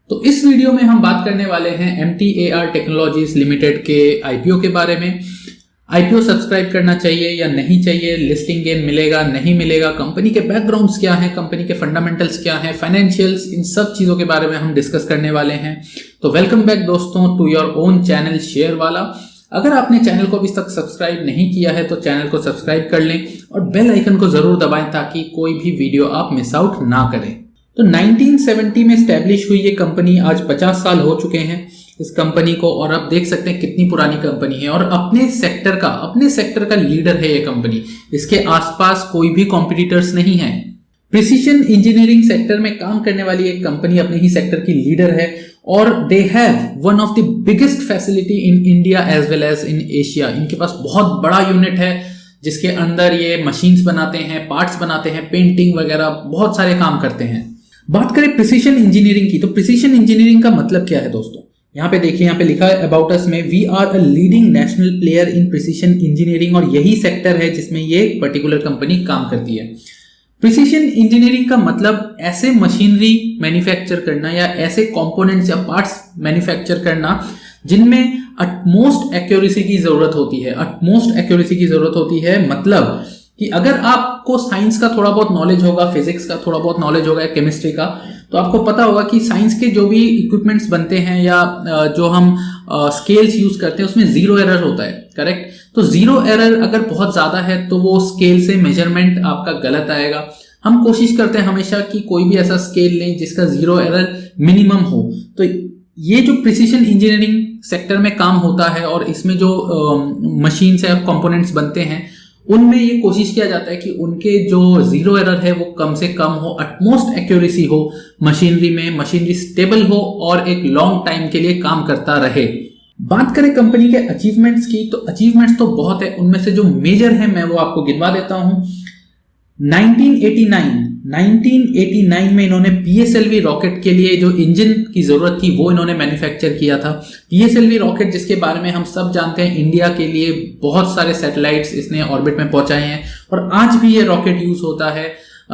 तो इस वीडियो में हम बात करने वाले हैं MTAR टेक्नोलॉजीज लिमिटेड के आईपीओ के बारे में। आईपीओ सब्सक्राइब करना चाहिए या नहीं चाहिए, लिस्टिंग गेन मिलेगा नहीं मिलेगा, कंपनी के बैकग्राउंड्स क्या हैं, कंपनी के फंडामेंटल्स क्या हैं, फाइनेंशियल्स, इन सब चीजों के बारे में हम डिस्कस करने वाले हैं। तो वेलकम बैक दोस्तों to your own channel share वाला। अगर आपने चैनल को अभी तक सब्सक्राइब नहीं किया है तो चैनल को सब्सक्राइब कर लें और बेल आइकन को जरूर दबाएं ताकि कोई भी वीडियो आप मिस आउट ना करें। तो 1970 में स्टैब्लिश हुई ये कंपनी, आज 50 साल हो चुके हैं इस कंपनी को, और आप देख सकते हैं कितनी पुरानी कंपनी है और अपने सेक्टर का लीडर है ये कंपनी। इसके आसपास कोई भी कॉम्पिटिटर्स नहीं है। प्रिसीजन इंजीनियरिंग सेक्टर में काम करने वाली एक कंपनी अपने ही सेक्टर की लीडर है और they have one of the biggest facility in India as well as in Asia. इनके पास बहुत बड़ा यूनिट है जिसके अंदर ये मशीन्स बनाते हैं, पार्ट्स बनाते हैं, पेंटिंग वगैरह बहुत सारे काम करते हैं। बात करें प्रिसीजन इंजीनियरिंग की, तो प्रिसीजन इंजीनियरिंग का मतलब क्या है दोस्तों? यहाँ पे देखिए, यहाँ पे लिखा है अबाउट अस में, we are a leading national player in precision engineering, और यही सेक्टर है जिसमें ये पर्टिकुलर कंपनी काम करती है। प्रिसीजन इंजीनियरिंग का मतलब ऐसे मशीनरी मैन्युफैक्चर करना या ऐसे कंपोनेंट्स या पार्ट्स मैन्युफैक्चर करना जिनमें अटमोस्ट एक्यूरेसी की जरूरत होती है। अटमोस्ट एक्यूरेसी की जरूरत होती है मतलब कि अगर आपको साइंस का थोड़ा बहुत नॉलेज होगा, फिजिक्स का थोड़ा बहुत नॉलेज होगा, केमिस्ट्री का, तो आपको पता होगा कि साइंस के जो भी इक्विपमेंट्स बनते हैं या जो हम स्केल्स यूज करते हैं उसमें जीरो एरर होता है, करेक्ट? तो जीरो एरर अगर बहुत ज्यादा है तो वो स्केल से मेजरमेंट आपका गलत आएगा। हम कोशिश करते हैं हमेशा कि कोई भी ऐसा स्केल लें जिसका जीरो एरर मिनिमम हो। तो ये जो प्रिसीजन इंजीनियरिंग सेक्टर में काम होता है और इसमें जो मशीन्स या कंपोनेंट्स बनते हैं उनमें ये कोशिश किया जाता है कि उनके जो जीरो एरर है वो कम से कम हो, अटमोस्ट एक्यूरेसी हो मशीनरी में, मशीनरी स्टेबल हो और एक लॉन्ग टाइम के लिए काम करता रहे। बात करें कंपनी के अचीवमेंट्स की, तो अचीवमेंट्स तो बहुत है, उनमें से जो मेजर है मैं वो आपको गिनवा देता हूं। 1989 में इन्होंने PSLV रॉकेट के लिए जो इंजन की जरूरत थी वो इन्होंने मैन्युफैक्चर किया था। PSLV रॉकेट जिसके बारे में हम सब जानते हैं, इंडिया के लिए बहुत सारे सैटेलाइट्स इसने ऑर्बिट में पहुंचाए हैं और आज भी ये रॉकेट यूज होता है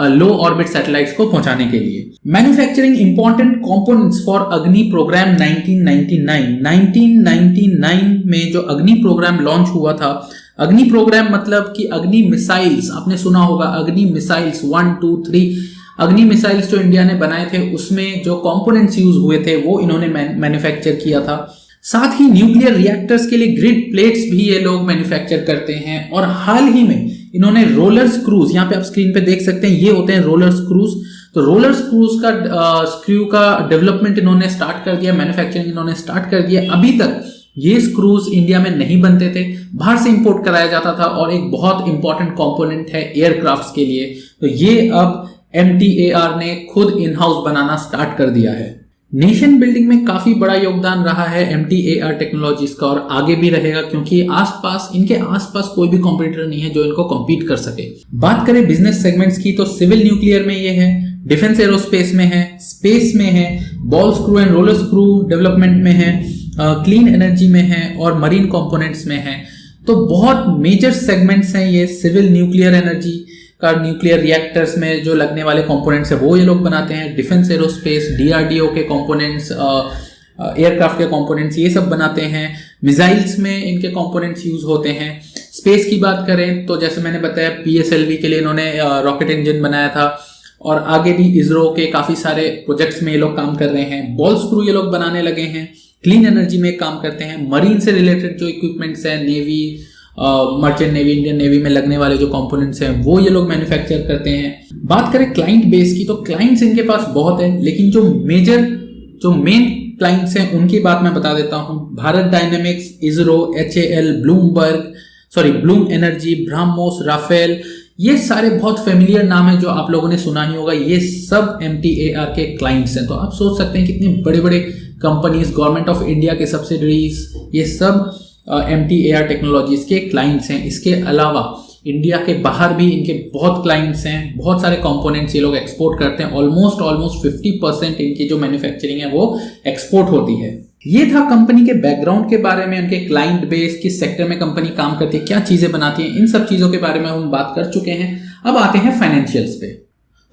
लो ऑर्बिट सैटेलाइट्स को पहुंचाने के लिए। मैन्युफैक्चरिंग इंपॉर्टेंट कंपोनेंट्स फॉर अग्नि प्रोग्राम 1999 में जो अग्नि प्रोग्राम लॉन्च हुआ था, अग्नि प्रोग्राम मतलब कि अग्नि मिसाइल्स, आपने सुना होगा अग्नि मिसाइल्स 1, 2, 3 अग्नि मिसाइल्स जो इंडिया ने बनाए थे उसमें जो कंपोनेंट्स यूज हुए थे वो इन्होंने मैन्युफैक्चर किया था। साथ ही न्यूक्लियर रिएक्टर्स के लिए ग्रिड प्लेट्स भी ये लोग मैन्युफैक्चर करते हैं और हाल ही में इन्होंने रोलर स्क्रूज, यहाँ पे आप स्क्रीन पे देख सकते हैं, ये होते हैं रोलर स्क्रूज। तो रोलर स्क्रूज का स्क्रू का डेवलपमेंट इन्होंने स्टार्ट कर दिया, मैन्युफैक्चरिंग इन्होंने स्टार्ट कर दिया। अभी तक ये स्क्रूज इंडिया में नहीं बनते थे, बाहर से इंपोर्ट कराया जाता था और एक बहुत इंपॉर्टेंट कंपोनेंट है एयरक्राफ्ट्स के लिए। तो ये अब MTAR ने खुद इन हाउस बनाना स्टार्ट कर दिया है। नेशन बिल्डिंग में काफी बड़ा योगदान रहा है MTAR टेक्नोलॉजीज का और आगे भी रहेगा, क्योंकि इनके आसपास कोई भी कॉम्पिटिटर नहीं है जो इनको कॉम्पीट कर सके। बात करें बिजनेस सेगमेंट्स की, तो सिविल न्यूक्लियर में ये है, डिफेंस एरोस्पेस में है, स्पेस में है, ball screw and roller screw development में है, क्लीन एनर्जी में है और मरीन कंपोनेंट्स में है। तो बहुत मेजर सेगमेंट्स हैं ये। सिविल न्यूक्लियर एनर्जी का न्यूक्लियर रिएक्टर्स में जो लगने वाले कंपोनेंट्स है वो ये लोग बनाते हैं। डिफेंस एरोस्पेस, DRDO के कंपोनेंट्स, एयरक्राफ्ट के कंपोनेंट्स, ये सब बनाते हैं। मिसाइल्स में इनके कंपोनेंट्स यूज होते हैं। स्पेस की बात करें तो जैसे मैंने बताया PSLV के लिए इन्होंने रॉकेट इंजन बनाया था और आगे भी इसरो के काफी सारे प्रोजेक्ट्स में ये लोग काम कर रहे हैं। बॉल स्क्रू ये लोग बनाने लगे हैं। क्लीन एनर्जी में काम करते हैं। मरीन से रिलेटेड जो इक्विपमेंट्स हैं, navy, merchant navy, Indian navy में लगने वाले जो कंपोनेंट्स हैं वो ये लोग मैन्युफैक्चर करते हैं। बात करें क्लाइंट बेस की, तो क्लाइंट्स इनके पास बहुत है, लेकिन जो मेन क्लाइंट्स हैं उनकी बात मैं बता देता हूं। Bharat Dynamics, ISRO, HAL, Bloom Energy, BrahMos, Rafale, ये सारे बहुत फेमिलियर नाम है जो आप लोगों ने सुना ही होगा। ये सब MTAR के क्लाइंट्स हैं। तो आप सोच सकते हैं कितने बड़े बड़े कंपनीज, गवर्नमेंट ऑफ इंडिया के सब्सिडरीज, ये सब MTAR टेक्नोलॉजीज के क्लाइंट्स हैं। इसके अलावा इंडिया के बाहर भी इनके बहुत क्लाइंट्स हैं। बहुत सारे कंपोनेंट्स ये लोग एक्सपोर्ट करते हैं। ऑलमोस्ट 50% इनकी जो मैन्युफैक्चरिंग है वो एक्सपोर्ट होती है। ये था कंपनी के बैकग्राउंड के बारे में, उनके क्लाइंट बेस, किस सेक्टर में कंपनी काम करती है, क्या चीजें बनाती है, इन सब चीजों के बारे में हम बात कर चुके हैं। अब आते हैं फाइनेंशियल्स पे।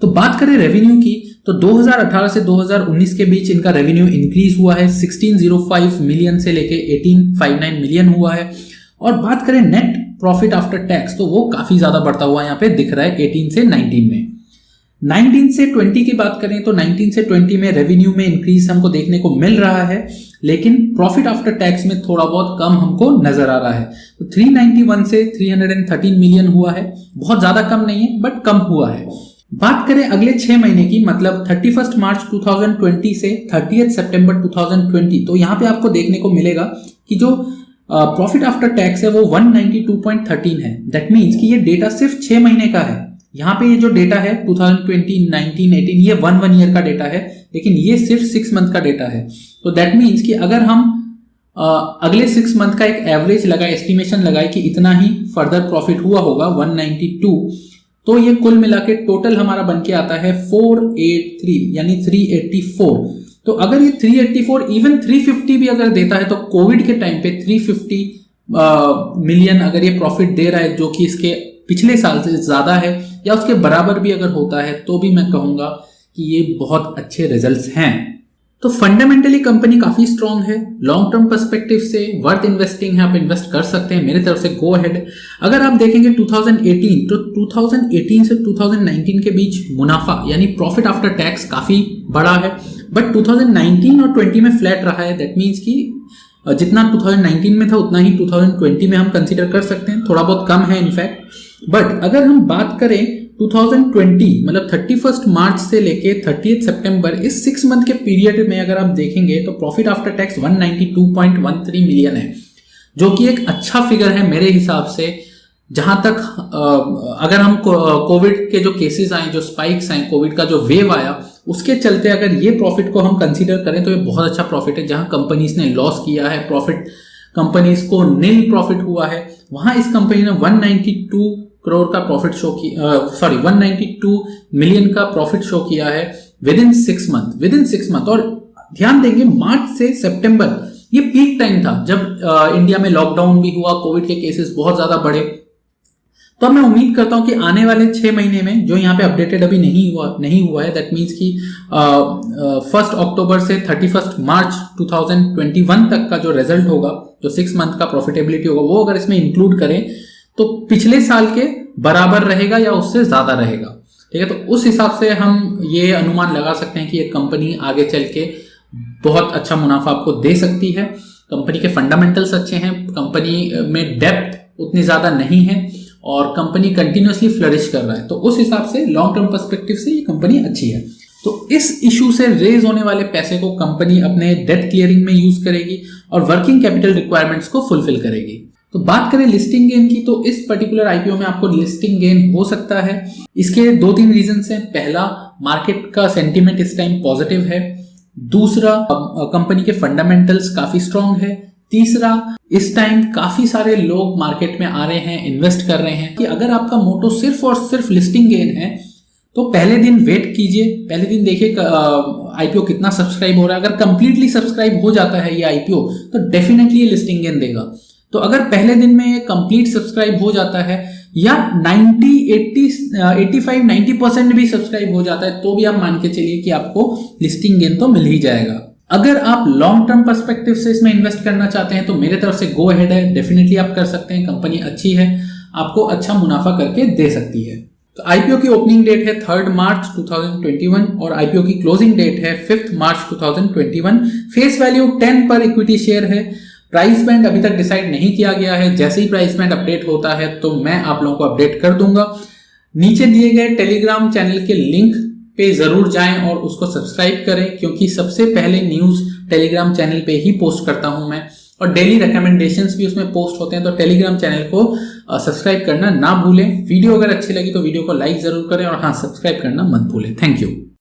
तो बात करें रेवेन्यू की, तो 2018 से 2019 के बीच इनका रेवेन्यू इंक्रीज हुआ है, 1605 मिलियन से लेके 1859 मिलियन हुआ है। और बात करें नेट प्रॉफिट आफ्टर टैक्स, तो वो काफी ज्यादा बढ़ता हुआ यहाँ पे दिख रहा है 18 से 19 में। 19 से 20 की बात करें तो 19 से 20 में रेवेन्यू में इंक्रीज हमको देखने को मिल रहा है, लेकिन प्रॉफिट आफ्टर टैक्स में थोड़ा बहुत कम हमको नजर आ रहा है। तो 391 से 313 मिलियन हुआ है, बहुत ज्यादा कम नहीं है बट कम हुआ है। बात करें अगले 6 महीने की, मतलब 31 मार्च 2020 से 30 सितंबर 2020, तो यहाँ पे आपको देखने को मिलेगा कि जो प्रॉफिट आफ्टर टैक्स है वो 192.13 है। दैट मीन्स कि ये डेटा सिर्फ 6 महीने का है। यहाँ पे ये जो डेटा है 2020, 19, 18 ये 1 ईयर का डेटा है, लेकिन ये सिर्फ 6 मंथ का डेटा है। तो दैट मीन्स कि अगर हम अगले 6 मंथ का एक एवरेज लगाए, एस्टिमेशन लगाए कि इतना ही फर्दर प्रॉफिट हुआ होगा 192, तो ये कुल मिला के टोटल हमारा बन के आता है 483 यानी 384। तो अगर ये 384 इवन 350 भी अगर देता है तो कोविड के टाइम पे 350 मिलियन अगर ये प्रॉफिट दे रहा है, जो कि इसके पिछले साल से ज्यादा है या उसके बराबर भी अगर होता है, तो भी मैं कहूंगा कि ये बहुत अच्छे रिजल्ट्स हैं। तो फंडामेंटली कंपनी काफी स्ट्रांग है, लॉन्ग टर्म पर्सपेक्टिव से वर्थ इन्वेस्टिंग है, आप इन्वेस्ट कर सकते हैं, मेरे तरफ से गो अहेड। अगर आप देखेंगे 2018, तो 2018 से 2019 के बीच मुनाफा यानी प्रॉफिट आफ्टर टैक्स काफी बड़ा है, बट 2019 और 20 में फ्लैट रहा है। दैट मीन्स कि जितना 2019 में था उतना ही 2020 में हम कंसीडर कर सकते हैं, थोड़ा बहुत कम है इनफैक्ट। बट अगर हम बात करें 2020 मतलब 31 मार्च से लेके 30 सितंबर, इस 6 मंथ के पीरियड में अगर आप देखेंगे तो प्रॉफिट आफ्टर टैक्स 192.13 मिलियन है, जो कि एक अच्छा फिगर है मेरे हिसाब से। जहां तक अगर हम कोविड के जो केसेस आए, जो स्पाइक्स आए, कोविड का जो वेव आया, उसके चलते अगर ये प्रॉफिट को हम कंसीडर करें तो ये बहुत अच्छा प्रॉफिट है। जहां कंपनीज ने लॉस किया है, प्रॉफिट कंपनीज को नील प्रॉफिट हुआ है, वहां इस कंपनी ने 192 करोड़ का प्रॉफिट शो किया, 192 मिलियन का प्रॉफिट शो किया है विद इन 6 मंथ। और ध्यान देंगे मार्च से सितंबर ये पीक टाइम था जब इंडिया में लॉकडाउन भी हुआ, कोविड के केसेस बहुत ज्यादा बढ़े। तो मैं उम्मीद करता हूं कि आने वाले 6 महीने में, जो यहाँ पे अपडेटेड अभी नहीं हुआ है, दैट मीन्स कि 1 अक्टूबर से 31 मार्च 2021 तक का जो रिजल्ट होगा, जो 6 मंथ का प्रॉफिटेबिलिटी होगा, वो अगर इसमें इंक्लूड करें तो पिछले साल के बराबर रहेगा या उससे ज्यादा रहेगा। ठीक है, तो उस हिसाब से हम ये अनुमान लगा सकते हैं कि ये कंपनी आगे चल के बहुत अच्छा मुनाफा आपको दे सकती है। कंपनी के फंडामेंटल्स अच्छे हैं, कंपनी में डेप्थ उतनी ज्यादा नहीं है और कंपनी कंटिन्यूअसली फ्लरिश कर रहा है। तो उस हिसाब से लॉन्ग टर्म पर्सपेक्टिव से ये कंपनी अच्छी है। तो इस इशू से रेज होने वाले पैसे को कंपनी अपने डेट क्लियरिंग में यूज करेगी और वर्किंग कैपिटल रिक्वायरमेंट्स को फुलफिल करेगी। तो बात करें लिस्टिंग गेन की, तो इस पर्टिकुलर आईपीओ में आपको लिस्टिंग गेन हो सकता है। इसके 2-3 रीजंस हैं। पहला, मार्केट का सेंटीमेंट इस टाइम पॉजिटिव है। दूसरा, कंपनी के फंडामेंटल्स काफी स्ट्रांग है। तीसरा, इस टाइम काफी सारे लोग मार्केट में आ रहे हैं, इन्वेस्ट कर रहे हैं। कि अगर आपका मोटो सिर्फ और सिर्फ लिस्टिंग गेन है तो पहले दिन वेट कीजिए, पहले दिन देखिए आईपीओ कितना सब्सक्राइब हो रहा है। अगर कंप्लीटली सब्सक्राइब हो जाता है ये आईपीओ तो डेफिनेटली ये लिस्टिंग गेन देगा। तो अगर पहले दिन में ये कंप्लीट सब्सक्राइब हो जाता है या 85-90% भी सब्सक्राइब हो जाता है तो भी आप मान के चलिए कि आपको लिस्टिंग गेन तो मिल ही जाएगा। अगर आप लॉन्ग टर्म पर्सपेक्टिव से इसमें इन्वेस्ट करना चाहते हैं तो मेरे तरफ से गो अहेड है, डेफिनेटली आप कर सकते हैं। कंपनी अच्छी है, आपको अच्छा मुनाफा करके दे सकती है। तो आईपीओ की ओपनिंग डेट है 3 मार्च 2021 और आईपीओ की क्लोजिंग डेट है 5 मार्च 2021। फेस वैल्यू 10 पर इक्विटी शेयर है। प्राइस बैंड अभी तक डिसाइड नहीं किया गया है, जैसे ही प्राइस बैंड अपडेट होता है तो मैं आप लोगों को अपडेट कर दूंगा। नीचे दिए गए टेलीग्राम चैनल के लिंक पे जरूर जाएं और उसको सब्सक्राइब करें, क्योंकि सबसे पहले न्यूज टेलीग्राम चैनल पे ही पोस्ट करता हूं मैं और डेली रिकमेंडेशंस भी उसमें पोस्ट होते हैं। तो टेलीग्राम चैनल को सब्सक्राइब करना ना भूलें। वीडियो अगर अच्छी लगी तो वीडियो को लाइक जरूर करें और हाँ, सब्सक्राइब करना मत भूलें। Thank you.